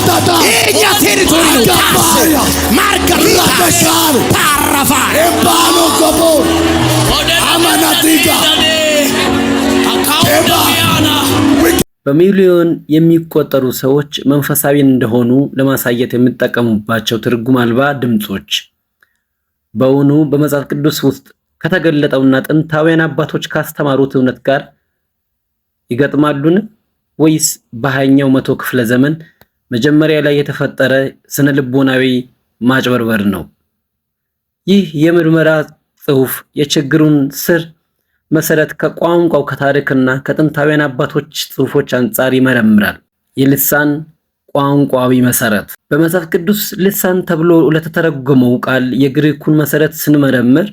የኛ ቴሪቶሪ ነው። ማርካሪታ ታራፋ ኤባኖ ኮቦ አማናቲጋ በሚሊዮን የሚቆጠሩ ሰዎች መንፈሳዊ እንደሆኑ ለማሳየት የሚጠቀሙባቸው ትርጉም አልባ ድምጾች በእውኑ በመጽሐፍ ቅዱስ ውስጥ ከተገለጠውና ጥንታውያን አባቶች ካስተማሩት እውነት ጋር ይገጥማሉን? ወይስ በሃያኛው መቶ ክፍለ ዘመን መጀመሪያ ላይ የተፈጠረ ስነ ልቦናዊ ማጭበርበር ነው? ይህ የምርመራ ጽሑፍ የችግሩን ስር መሰረት ከቋንቋው ከታሪክና ከጥንታውያን አባቶች ጽሑፎች አንጻር ይመረምራል። የልሳን ቋንቋዊ መሰረት በመጽሐፍ ቅዱስ ልሳን ተብሎ ለተተረጎመው ቃል የግሪኩን መሰረት ስንመረምር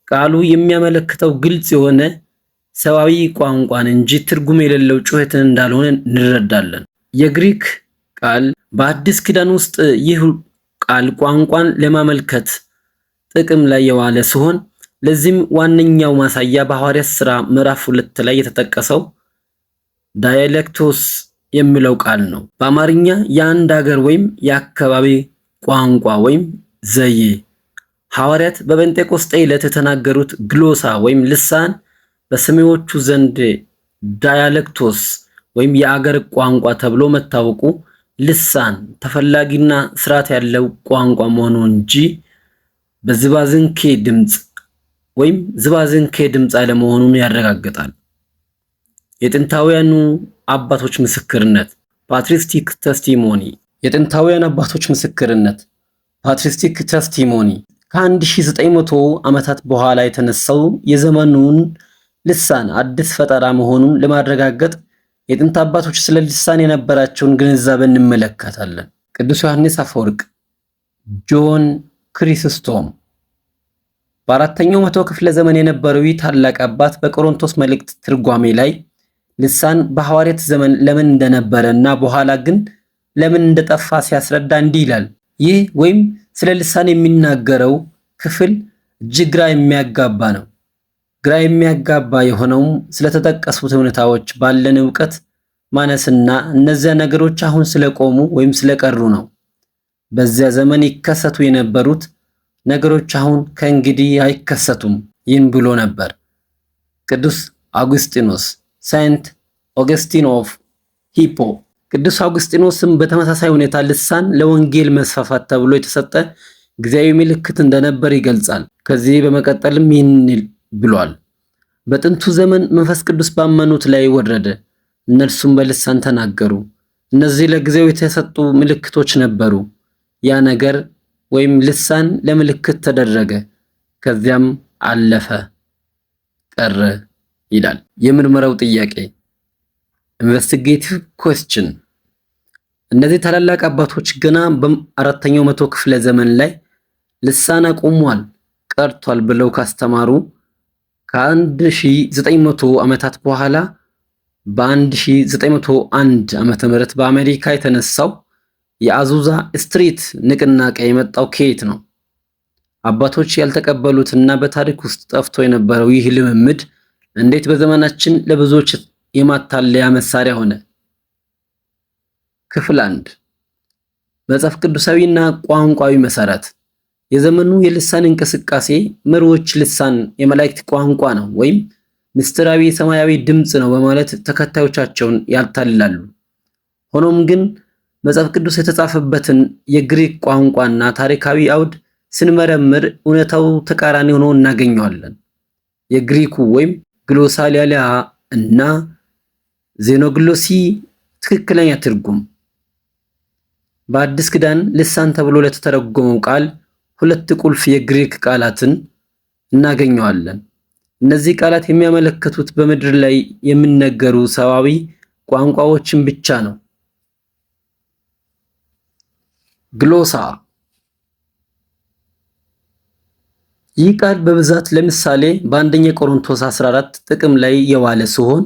ቃሉ የሚያመለክተው ግልጽ የሆነ ሰዋዊ ቋንቋን እንጂ ትርጉም የሌለው ጩኸትን እንዳልሆነ እንረዳለን። የግሪክ ቃል በአዲስ ኪዳን ውስጥ ይህ ቃል ቋንቋን ለማመልከት ጥቅም ላይ የዋለ ሲሆን ለዚህም ዋነኛው ማሳያ በሐዋርያት ሥራ ምዕራፍ 2 ላይ የተጠቀሰው ዳያሌክቶስ የሚለው ቃል ነው። በአማርኛ የአንድ ሀገር ወይም የአካባቢ ቋንቋ ወይም ዘዬ። ሐዋርያት በጴንጤቆስጤ ዕለት የተናገሩት ግሎሳ ወይም ልሳን በሰሚዎቹ ዘንድ ዳያሌክቶስ ወይም የአገር ቋንቋ ተብሎ መታወቁ ልሳን ተፈላጊና ስርዓት ያለው ቋንቋ መሆኑ እንጂ በዝባዝንኬ ድምጽ ወይም ዝባዝንኬ ድምጽ አለመሆኑን ያረጋግጣል። የጥንታውያኑ አባቶች ምስክርነት ፓትሪስቲክ ቴስቲሞኒ። የጥንታውያን አባቶች ምስክርነት ፓትሪስቲክ ቴስቲሞኒ ከ1900 ዓመታት በኋላ የተነሳው የዘመኑን ልሳን አዲስ ፈጠራ መሆኑን ለማረጋገጥ የጥንት አባቶች ስለ ልሳን የነበራቸውን ግንዛቤ እንመለከታለን። ቅዱስ ዮሐንስ አፈወርቅ፣ ጆን ክሪስስቶም። በአራተኛው መቶ ክፍለ ዘመን የነበረው ይህ ታላቅ አባት በቆሮንቶስ መልእክት ትርጓሜ ላይ ልሳን በሐዋርያት ዘመን ለምን እንደነበረ እና በኋላ ግን ለምን እንደጠፋ ሲያስረዳ እንዲህ ይላል። ይህ ወይም ስለ ልሳን የሚናገረው ክፍል እጅግ ግራ የሚያጋባ ነው። ግራ የሚያጋባ የሆነውም ስለተጠቀሱት እውነታዎች ባለን ዕውቀት ማነስና እነዚያ ነገሮች አሁን ስለቆሙ ወይም ስለቀሩ ነው። በዚያ ዘመን ይከሰቱ የነበሩት ነገሮች አሁን ከእንግዲህ አይከሰቱም። ይህን ብሎ ነበር ቅዱስ አውግስጢኖስ፣ ሳይንት ኦገስቲን ኦፍ ሂፖ። ቅዱስ አውግስጢኖስም በተመሳሳይ ሁኔታ ልሳን ለወንጌል መስፋፋት ተብሎ የተሰጠ ጊዜያዊ ምልክት እንደነበር ይገልጻል። ከዚህ በመቀጠልም ይህን ብሏል። በጥንቱ ዘመን መንፈስ ቅዱስ ባመኑት ላይ ወረደ፣ እነርሱም በልሳን ተናገሩ። እነዚህ ለጊዜው የተሰጡ ምልክቶች ነበሩ። ያ ነገር ወይም ልሳን ለምልክት ተደረገ፣ ከዚያም አለፈ ቀረ ይላል። የምርመራው ጥያቄ ኢንቨስቲጌቲቭ ኩዌስችን። እነዚህ ታላላቅ አባቶች ገና በአራተኛው መቶ ክፍለ ዘመን ላይ ልሳን አቁሟል፣ ቀርቷል ብለው ካስተማሩ ከ1900 ዓመታት በኋላ በ1901 ዓመተ ምህረት በአሜሪካ የተነሳው የአዙዛ ስትሪት ንቅናቄ የመጣው ከየት ነው? አባቶች ያልተቀበሉትና በታሪክ ውስጥ ጠፍቶ የነበረው ይህ ልምምድ እንዴት በዘመናችን ለብዙዎች የማታለያ መሳሪያ ሆነ? ክፍል 1 መጽሐፍ ቅዱሳዊና ቋንቋዊ መሰረት። የዘመኑ የልሳን እንቅስቃሴ መሪዎች ልሳን የመላእክት ቋንቋ ነው ወይም ምስጢራዊ ሰማያዊ ድምጽ ነው በማለት ተከታዮቻቸውን ያታልላሉ። ሆኖም ግን መጽሐፍ ቅዱስ የተጻፈበትን የግሪክ ቋንቋና ታሪካዊ አውድ ስንመረምር እውነታው ተቃራኒ ሆኖ እናገኘዋለን። የግሪኩ ወይም ግሎሳሊያ እና ዜኖግሎሲ ትክክለኛ ትርጉም በአዲስ ኪዳን ልሳን ተብሎ ለተተረጎመው ቃል ሁለት ቁልፍ የግሪክ ቃላትን እናገኘዋለን። እነዚህ ቃላት የሚያመለክቱት በምድር ላይ የሚነገሩ ሰዋዊ ቋንቋዎችን ብቻ ነው። ግሎሳ። ይህ ቃል በብዛት ለምሳሌ በአንደኛ ቆሮንቶስ 14 ጥቅም ላይ የዋለ ሲሆን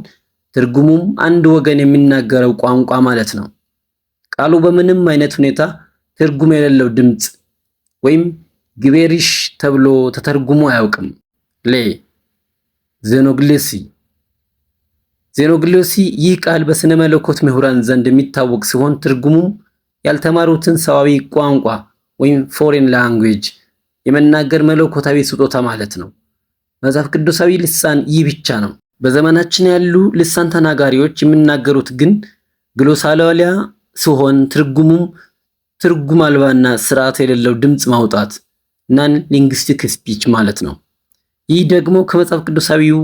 ትርጉሙም አንድ ወገን የሚናገረው ቋንቋ ማለት ነው። ቃሉ በምንም አይነት ሁኔታ ትርጉም የሌለው ድምጽ ወይም ግቤሪሽ ተብሎ ተተርጉሞ አያውቅም። ዜኖግሎሲ። ይህ ቃል በስነ መለኮት ምሁራን ዘንድ የሚታወቅ ሲሆን ትርጉሙም ያልተማሩትን ሰዋዊ ቋንቋ ወይም ፎሬን ላንጉዌጅ የመናገር መለኮታዊ ስጦታ ማለት ነው። መጽሐፍ ቅዱሳዊ ልሳን ይህ ብቻ ነው። በዘመናችን ያሉ ልሳን ተናጋሪዎች የሚናገሩት ግን ግሎሳላሊያ ሲሆን ትርጉም አልባና ስርዓት የሌለው ድምፅ ማውጣት ናን ሊንግስቲክ ስፒች ማለት ነው። ይህ ደግሞ ከመጽሐፍ ቅዱሳዊው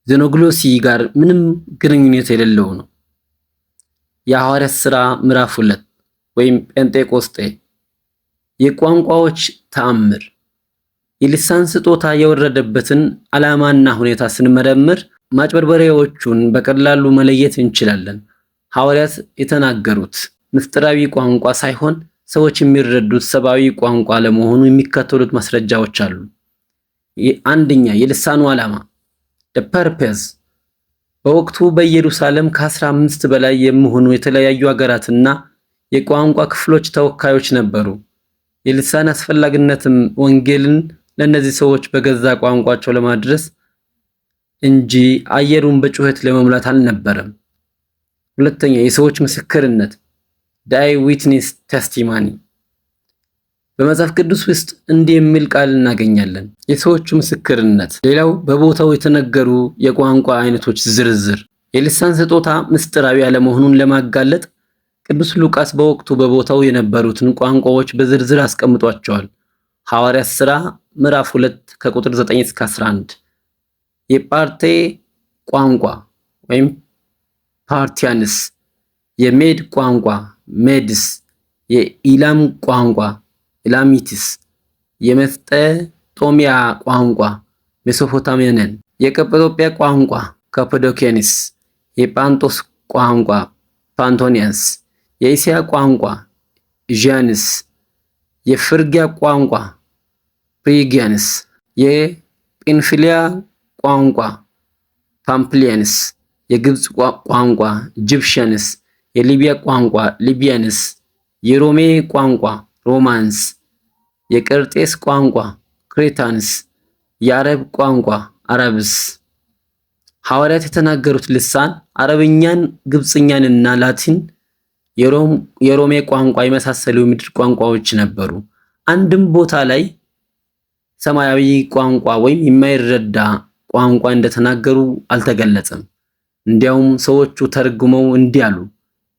ዜኖግሎሲ ጋር ምንም ግንኙነት የሌለው ነው። የሐዋርያት ሥራ ምዕራፍ 2 ወይም ጴንጤቆስጤ የቋንቋዎች ተአምር የልሳን ስጦታ የወረደበትን ዓላማና ሁኔታ ስንመረምር ማጭበርበሪያዎቹን በቀላሉ መለየት እንችላለን። ሐዋርያት የተናገሩት ምስጢራዊ ቋንቋ ሳይሆን ሰዎች የሚረዱት ሰብአዊ ቋንቋ ለመሆኑ የሚከተሉት ማስረጃዎች አሉ። አንደኛ፣ የልሳኑ ዓላማ the purpose በወቅቱ በኢየሩሳሌም ከ15 በላይ የሚሆኑ የተለያዩ ሀገራትና የቋንቋ ክፍሎች ተወካዮች ነበሩ። የልሳን አስፈላጊነትም ወንጌልን ለእነዚህ ሰዎች በገዛ ቋንቋቸው ለማድረስ እንጂ አየሩን በጩኸት ለመሙላት አልነበረም። ሁለተኛ፣ የሰዎች ምስክርነት the eye witness testimony በመጽሐፍ ቅዱስ ውስጥ እንዲህ የሚል ቃል እናገኛለን። የሰዎቹ ምስክርነት። ሌላው በቦታው የተነገሩ የቋንቋ አይነቶች ዝርዝር። የልሳን ስጦታ ምስጢራዊ አለመሆኑን ለማጋለጥ ቅዱስ ሉቃስ በወቅቱ በቦታው የነበሩትን ቋንቋዎች በዝርዝር አስቀምጧቸዋል። ሐዋርያት ሥራ ምዕራፍ 2 ከቁጥር 9 እስከ 11 የጳርቴ ቋንቋ ወይም ፓርቲያንስ፣ የሜድ ቋንቋ ሜድስ፣ የኢላም ቋንቋ ኢላሚትስ፣ የመስጠጦሚያ ቋንቋ ሜሶፖታሚያንን፣ የቀጰዶቅያ ቋንቋ ካፓዶኪያንስ፣ የጳንጦስ ቋንቋ ፓንቶኒያንስ፣ የእስያ ቋንቋ ኤዥያንስ፣ የፍርጊያ ቋንቋ ፕሪጊያንስ፣ የጵንፍልያ ቋንቋ ፓምፕሊያንስ፣ የግብፅ ቋንቋ ኢጂፕሽያንስ፣ የሊቢያ ቋንቋ ሊቢያንስ፣ የሮሜ ቋንቋ ሮማንስ፣ የቀርጤስ ቋንቋ ክሬታንስ፣ የአረብ ቋንቋ አረብስ። ሐዋርያት የተናገሩት ልሳን አረብኛን፣ ግብፅኛንና ላቲን፣ የሮሜ ቋንቋ የመሳሰሉ የምድር ቋንቋዎች ነበሩ። አንድም ቦታ ላይ ሰማያዊ ቋንቋ ወይም የማይረዳ ቋንቋ እንደተናገሩ አልተገለጸም። እንዲያውም ሰዎቹ ተርጉመው እንዲህ አሉ፣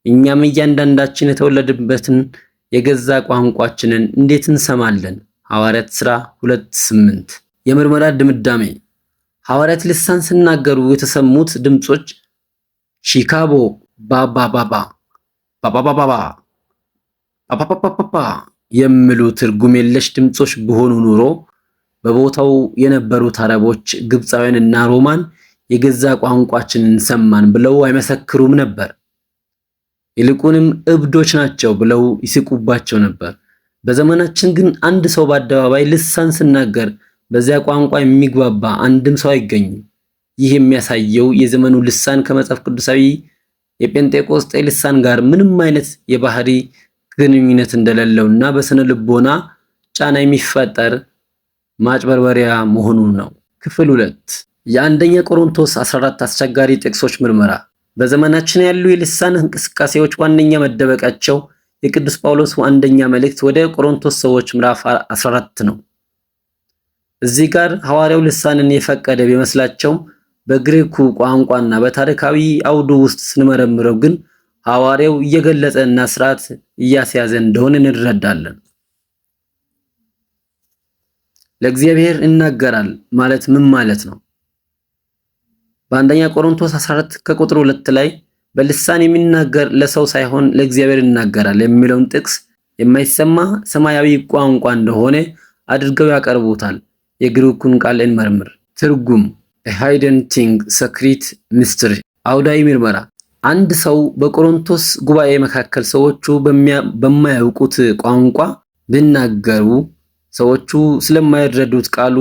እኛም እያንዳንዳችን የተወለድንበትን የገዛ ቋንቋችንን እንዴት እንሰማለን? ሐዋርያት ሥራ 2:8 የምርመራ ድምዳሜ ሐዋርያት ልሳን ሲናገሩ የተሰሙት ድምጾች ሺካቦ ባባባባ ባባባባ ባባባባ የሚሉ ትርጉም የለሽ ድምጾች ቢሆኑ ኑሮ በቦታው የነበሩት አረቦች፣ ግብፃውያንና ሮማን የገዛ ቋንቋችንን ሰማን ብለው አይመሰክሩም ነበር። ይልቁንም እብዶች ናቸው ብለው ይስቁባቸው ነበር። በዘመናችን ግን አንድ ሰው በአደባባይ ልሳን ሲናገር በዚያ ቋንቋ የሚግባባ አንድም ሰው አይገኝም። ይህ የሚያሳየው የዘመኑ ልሳን ከመጽሐፍ ቅዱሳዊ የጴንጤቆስጤ ልሳን ጋር ምንም አይነት የባህሪ ግንኙነት እንደሌለውና በስነ ልቦና ጫና የሚፈጠር ማጭበርበሪያ መሆኑን ነው። ክፍል 2 የአንደኛ ቆሮንቶስ 14 አስቸጋሪ ጥቅሶች ምርመራ። በዘመናችን ያሉ የልሳን እንቅስቃሴዎች ዋነኛ መደበቃቸው የቅዱስ ጳውሎስ አንደኛ መልእክት ወደ ቆሮንቶስ ሰዎች ምዕራፍ 14 ነው። እዚህ ጋር ሐዋርያው ልሳንን የፈቀደ ቢመስላቸውም በግሪኩ ቋንቋና በታሪካዊ አውዱ ውስጥ ስንመረምረው ግን ሐዋርያው እየገለጸ እና ስርዓት እያስያዘ እንደሆነ እንረዳለን። ለእግዚአብሔር ይናገራል ማለት ምን ማለት ነው? በአንደኛ ቆሮንቶስ 14 ከቁጥር 2 ላይ በልሳን የሚናገር ለሰው ሳይሆን ለእግዚአብሔር ይናገራል የሚለውን ጥቅስ የማይሰማ ሰማያዊ ቋንቋ እንደሆነ አድርገው ያቀርቡታል። የግሪኩን ቃል እንመርምር። ትርጉም a hidden thing secret mystery አውዳዊ ምርመራ። አንድ ሰው በቆሮንቶስ ጉባኤ መካከል ሰዎቹ በማያውቁት ቋንቋ ቢናገሩ ሰዎቹ ስለማይረዱት ቃሉ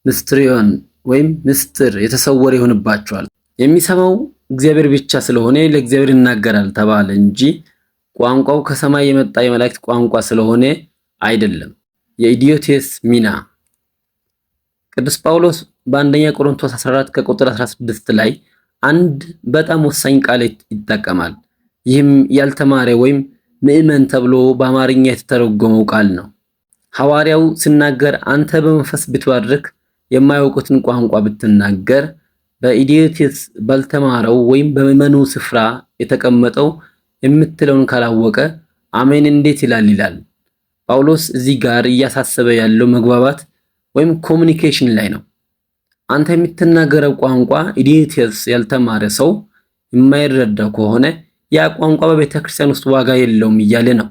ሚስትሪዮን ወይም ምስጢር የተሰወረ ይሆንባቸዋል። የሚሰማው እግዚአብሔር ብቻ ስለሆነ ለእግዚአብሔር ይናገራል ተባለ እንጂ ቋንቋው ከሰማይ የመጣ የመላእክት ቋንቋ ስለሆነ አይደለም። የኢዲዮቴስ ሚና ቅዱስ ጳውሎስ በአንደኛ ቆሮንቶስ 14 ከቁጥር 16 ላይ አንድ በጣም ወሳኝ ቃል ይጠቀማል። ይህም ያልተማረ ወይም ምእመን ተብሎ በአማርኛ የተተረጎመው ቃል ነው። ሐዋርያው ሲናገር አንተ በመንፈስ ብትባርክ የማያውቁትን ቋንቋ ብትናገር በኢዲዮቴስ ባልተማረው ወይም በምእመኑ ስፍራ የተቀመጠው የምትለውን ካላወቀ አሜን እንዴት ይላል። ጳውሎስ እዚህ ጋር እያሳሰበ ያለው መግባባት ወይም ኮሙኒኬሽን ላይ ነው። አንተ የምትናገረው ቋንቋ ኢዲዮቴስ ያልተማረ ሰው የማይረዳው ከሆነ ያ ቋንቋ በቤተ ክርስቲያን ውስጥ ዋጋ የለውም እያለ ነው።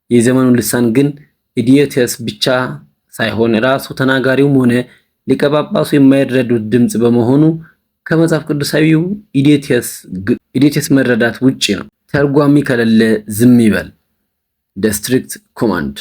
የዘመኑ ልሳን ግን ኢዲዮቴስ ብቻ ሳይሆን ራሱ ተናጋሪውም ሆነ ሊቀ ጳጳሱ የማይረዱት ድምጽ በመሆኑ ከመጽሐፍ ቅዱሳዊው ኢዲዮቴስ መረዳት ውጪ ነው። ተርጓሚ ከሌለ ዝም ይበል። ዲስትሪክት ኮማንድ